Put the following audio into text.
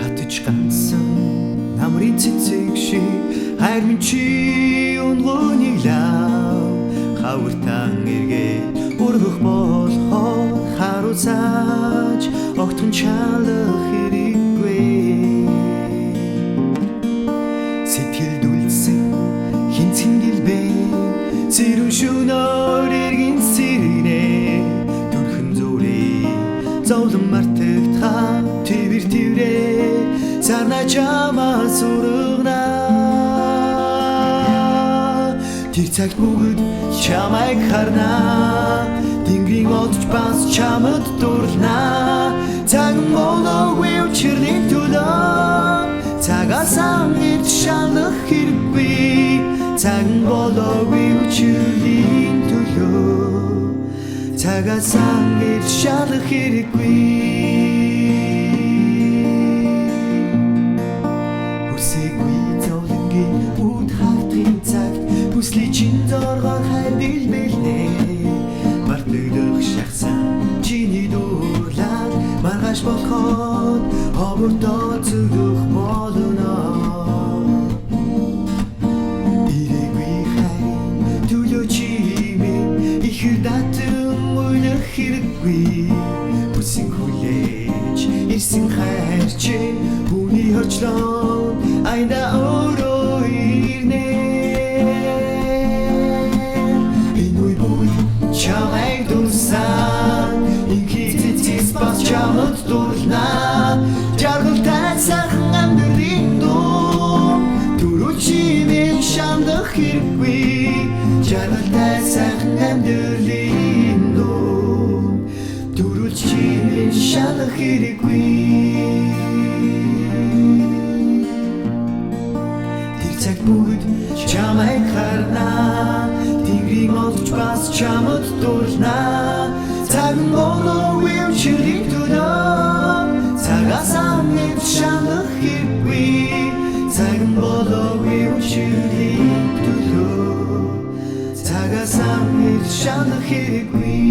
Хатж гансан намрын цэцэг шиг хайр минь чи өнгөнийг лав хавартан эргээд ургах болохоор харуулж огтхон чалах хэрэггүй сэтгэл дүлсэн хинцэн гэлбэ зэрүн шөнөөр эргэн сэрнэ дүрхэн зүрээ зовлон мартагтаа твэр тврээ зарна чамаа сургана тэр цагт бүгд чамайг харна тэнгэрийн одч бас чамд дурлна цаг болоогүй учрын төлөө цагаасан ирж шалах хэрэггүй цаг болоогүй учрын төлөө цагаасан ирж шалах хэрэггүй Хүслий чин зоргоор хайрдил бэлнэ мартагдах шахсан чиний дурлал маргааш болоход ховортоо зүгөх болно ирээгүй хайрын төлөө чимээ ихэр датан уйлах хэрэггүй бүсийн хүлээж ирсэн хайр чи хүний хорчлоо айда өөрөө ирнэ чамайг дурсан инхийцэцэс бас чамд дурлна жаргалтай сайхан амьдрын дуу дөрөв чимээ шандах хэрэггүй жаргалтай сайхан амьдрын дуу дөрөв чимээ шандах хэрэггүй тэр цаг бүгд чамайг харна тэнгэрийн олж бас чамд дурлна цаг болоогүй учрын төлөө цагаасан ирж шалах хэрэггүй цаг болоогүй учрын төлөө цагаасан ирж шалах хэрэггүй